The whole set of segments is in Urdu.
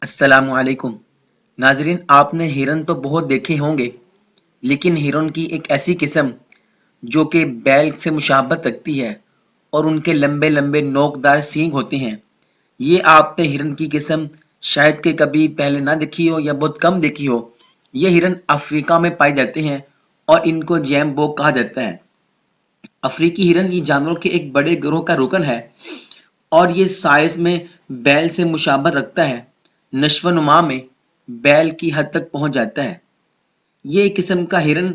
السلام علیکم ناظرین، آپ نے ہرن تو بہت دیکھے ہوں گے، لیکن ہرن کی ایک ایسی قسم جو کہ بیل سے مشابہت رکھتی ہے اور ان کے لمبے لمبے نوکدار سینگ ہوتے ہیں، یہ آپ نے ہرن کی قسم شاید کہ کبھی پہلے نہ دیکھی ہو یا بہت کم دیکھی ہو۔ یہ ہرن افریقہ میں پائے جاتے ہیں اور ان کو جیم بوگ کہا جاتا ہے۔ افریقی ہرن یہ جانوروں کے ایک بڑے گروہ کا رکن ہے اور یہ سائز میں بیل سے مشابہت رکھتا ہے، نشو و نما میں بیل کی حد تک پہنچ جاتا ہے۔ یہ ایک قسم کا ہرن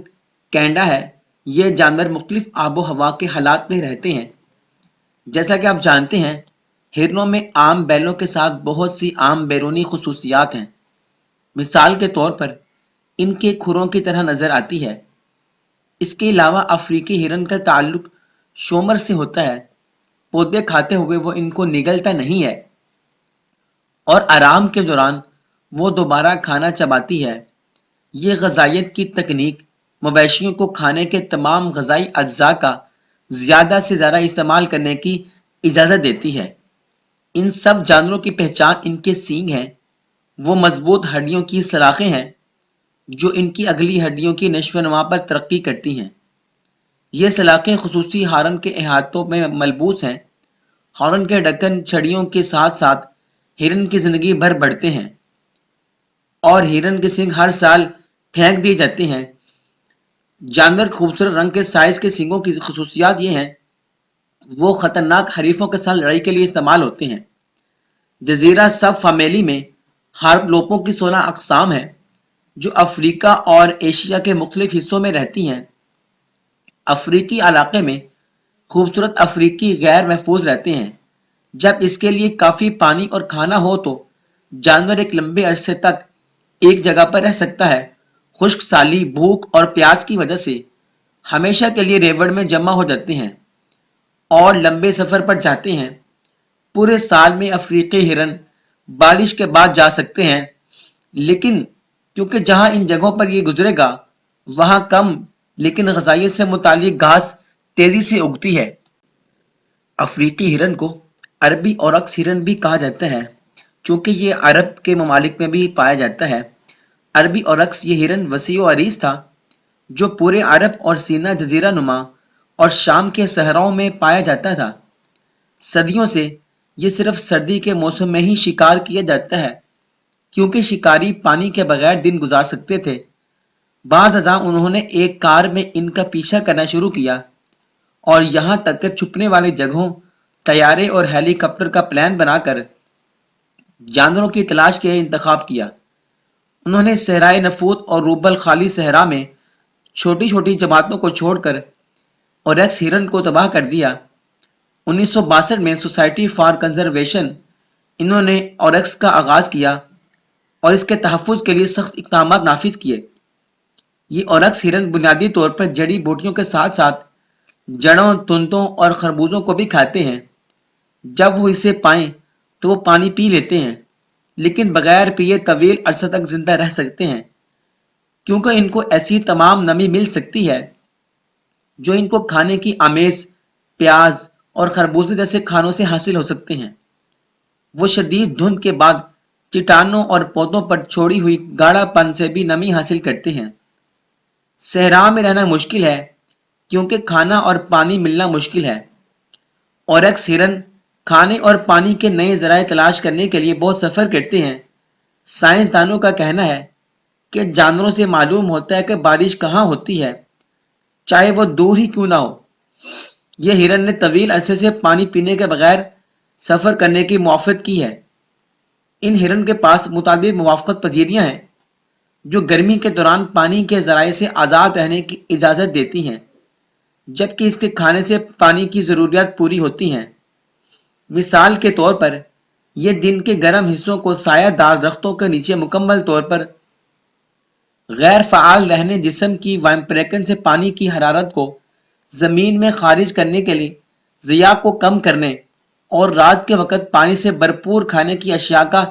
کینڈا ہے۔ یہ جانور مختلف آب و ہوا کے حالات میں رہتے ہیں۔ جیسا کہ آپ جانتے ہیں، ہرنوں میں عام بیلوں کے ساتھ بہت سی عام بیرونی خصوصیات ہیں۔ مثال کے طور پر ان کے کھروں کی طرح نظر آتی ہے۔ اس کے علاوہ افریقی ہرن کا تعلق شومر سے ہوتا ہے۔ پودے کھاتے ہوئے وہ ان کو نگلتا نہیں ہے اور آرام کے دوران وہ دوبارہ کھانا چباتی ہے۔ یہ غذائیت کی تکنیک مویشیوں کو کھانے کے تمام غذائی اجزاء کا زیادہ سے زیادہ استعمال کرنے کی اجازت دیتی ہے۔ ان سب جانوروں کی پہچان ان کے سینگ ہیں۔ وہ مضبوط ہڈیوں کی سلاخیں ہیں جو ان کی اگلی ہڈیوں کی نشو و نما پر ترقی کرتی ہیں۔ یہ سلاخیں خصوصی ہارن کے احاطوں میں ملبوس ہیں۔ ہارن کے ڈھکن چھڑیوں کے ساتھ ساتھ ہرن کی زندگی بھر بڑھتے ہیں اور ہرن کے سینگ ہر سال پھینک دیے جاتے ہیں۔ جانور خوبصورت رنگ کے سائز کے سینگوں کی خصوصیات یہ ہیں، وہ خطرناک حریفوں کے ساتھ لڑائی کے لیے استعمال ہوتے ہیں۔ جزیرہ سب فیملی میں ہارپلوپوں کی 16 اقسام ہیں جو افریقہ اور ایشیا کے مختلف حصوں میں رہتی ہیں۔ افریقی علاقے میں خوبصورت افریقی غیر محفوظ رہتے ہیں۔ جب اس کے لیے کافی پانی اور کھانا ہو تو جانور ایک لمبے عرصے تک ایک جگہ پر رہ سکتا ہے۔ خشک سالی، بھوک اور پیاس کی وجہ سے ہمیشہ کے لیے ریوڑ میں جمع ہو جاتے ہیں اور لمبے سفر پر جاتے ہیں۔ پورے سال میں افریقی ہرن بارش کے بعد جا سکتے ہیں، لیکن کیونکہ جہاں ان جگہوں پر یہ گزرے گا وہاں کم لیکن غذائیت سے متعلق گھاس تیزی سے اگتی ہے۔ افریقی ہرن کو عربی اورکس ہرن بھی کہا جاتا ہے چونکہ یہ عرب کے ممالک میں بھی پایا جاتا ہے۔ عربی اورکس یہ ہرن وسیع و عریض تھا جو پورے عرب اور سینا جزیرہ نما اور شام کے صحراؤں میں پایا جاتا تھا۔ صدیوں سے یہ صرف سردی کے موسم میں ہی شکار کیا جاتا ہے کیونکہ شکاری پانی کے بغیر دن گزار سکتے تھے۔ بعد ازاں انہوں نے ایک کار میں ان کا پیچھا کرنا شروع کیا اور یہاں تک کہ چھپنے والی جگہوں، طیارے اور ہیلی کاپٹر کا پلان بنا کر جانوروں کی تلاش کے انتخاب کیا۔ انہوں نے صحرائے نفوت اور روبل خالی صحرا میں چھوٹی چھوٹی جماعتوں کو چھوڑ کر اوریکس ہرن کو تباہ کر دیا۔ 1962 میں سوسائٹی فار کنزرویشن انہوں نے اوریکس کا آغاز کیا اور اس کے تحفظ کے لیے سخت اقدامات نافذ کیے۔ یہ اوریکس ہرن بنیادی طور پر جڑی بوٹیوں کے ساتھ ساتھ جڑوں، تنتوں اور خربوزوں کو بھی کھاتے ہیں۔ جب وہ اسے پائیں تو وہ پانی پی لیتے ہیں، لیکن بغیر پیے طویل عرصہ تک زندہ رہ سکتے ہیں کیونکہ ان کو ایسی تمام نمی مل سکتی ہے جو ان کو کھانے کی آمیز، پیاز اور خربوزے جیسے کھانوں سے حاصل ہو سکتے ہیں۔ وہ شدید دھند کے بعد چٹانوں اور پودوں پر چھوڑی ہوئی گاڑھا پن سے بھی نمی حاصل کرتے ہیں۔ صحرا میں رہنا مشکل ہے کیونکہ کھانا اور پانی ملنا مشکل ہے۔ اوریکس ہرن کھانے اور پانی کے نئے ذرائع تلاش کرنے کے لیے بہت سفر کرتے ہیں۔ سائنسدانوں کا کہنا ہے کہ جانوروں سے معلوم ہوتا ہے کہ بارش کہاں ہوتی ہے، چاہے وہ دور ہی کیوں نہ ہو۔ یہ ہرن نے طویل عرصے سے پانی پینے کے بغیر سفر کرنے کی موافقت کی ہے۔ ان ہرن کے پاس متعدد موافقت پذیریاں ہیں جو گرمی کے دوران پانی کے ذرائع سے آزاد رہنے کی اجازت دیتی ہیں جبکہ اس کے کھانے سے پانی کی ضروریات پوری ہوتی ہیں۔ مثال کے طور پر یہ دن کے گرم حصوں کو سایہ دار درختوں کے نیچے مکمل طور پر غیر فعال رہنے جسم کی وائمپریکن سے پانی کی حرارت کو زمین میں خارج کرنے کے لیے ضیاء کو کم کرنے اور رات کے وقت پانی سے بھرپور کھانے کی اشیاء کا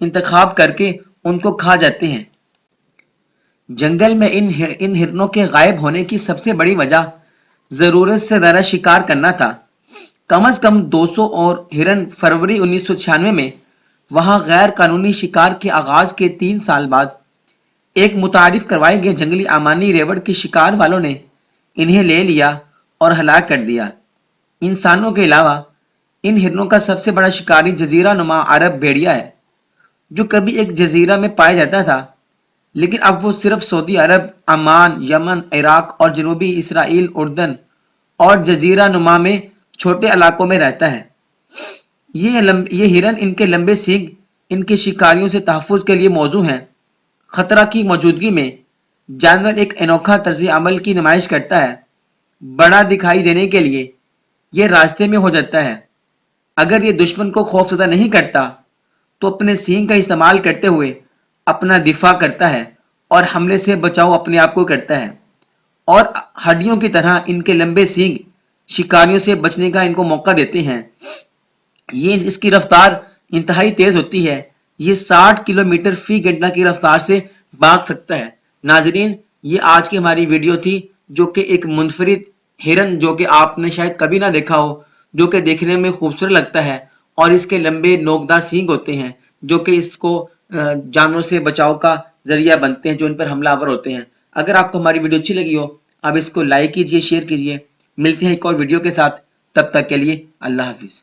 انتخاب کر کے ان کو کھا جاتے ہیں۔ جنگل میں ان ہرنوں کے غائب ہونے کی سب سے بڑی وجہ ضرورت سے زیادہ شکار کرنا تھا۔ کم از کم 200 اور ہرن فروری 1996 میں وہاں غیر قانونی شکار کے آغاز کے 3 سال بعد ایک متعارف کروائے گئے جنگلی امانی ریوڑ کے شکار والوں نے انہیں لے لیا اور ہلاک کر دیا۔ انسانوں کے علاوہ ان ہرنوں کا سب سے بڑا شکاری جزیرہ نما عرب بھیڑیا ہے، جو کبھی ایک جزیرہ میں پایا جاتا تھا، لیکن اب وہ صرف سعودی عرب، عمان، یمن، عراق اور جنوبی اسرائیل، اردن اور جزیرہ نما میں چھوٹے علاقوں میں رہتا ہے۔ یہ ہرن ان کے لمبے سینگ ان کے شکاریوں سے تحفظ کے لیے موزوں ہیں۔ خطرہ کی موجودگی میں جانور ایک انوکھا طرز عمل کی نمائش کرتا ہے۔ بڑا دکھائی دینے کے لیے یہ راستے میں ہو جاتا ہے۔ اگر یہ دشمن کو خوف زدہ نہیں کرتا تو اپنے سینگ کا استعمال کرتے ہوئے اپنا دفاع کرتا ہے اور حملے سے بچاؤ اپنے آپ کو کرتا ہے، اور ہڈیوں کی طرح ان کے لمبے سینگ شکاریوں سے بچنے کا ان کو موقع دیتے ہیں۔ اس کی رفتار انتہائی تیز ہوتی ہے، یہ 60 کلومیٹر فی گھنٹہ کی رفتار سے بھاگ سکتا ہے۔ ناظرین، یہ آج کی ہماری ویڈیو تھی، جو کہ ایک منفرد ہرن جو کہ آپ نے شاید کبھی نہ دیکھا ہو، جو کہ دیکھنے میں خوبصورت لگتا ہے اور اس کے لمبے نوکدار سینگ ہوتے ہیں جو کہ اس کو جانوروں سے بچاؤ کا ذریعہ بنتے ہیں جو ان پر حملہ آور ہوتے ہیں۔ اگر آپ کو ہماری ویڈیو اچھی لگی ہو، آپ اس کو لائک کیجئے، شیئر کیجئے۔ ملتے ہیں ایک اور ویڈیو کے ساتھ، تب تک کے لیے اللہ حافظ۔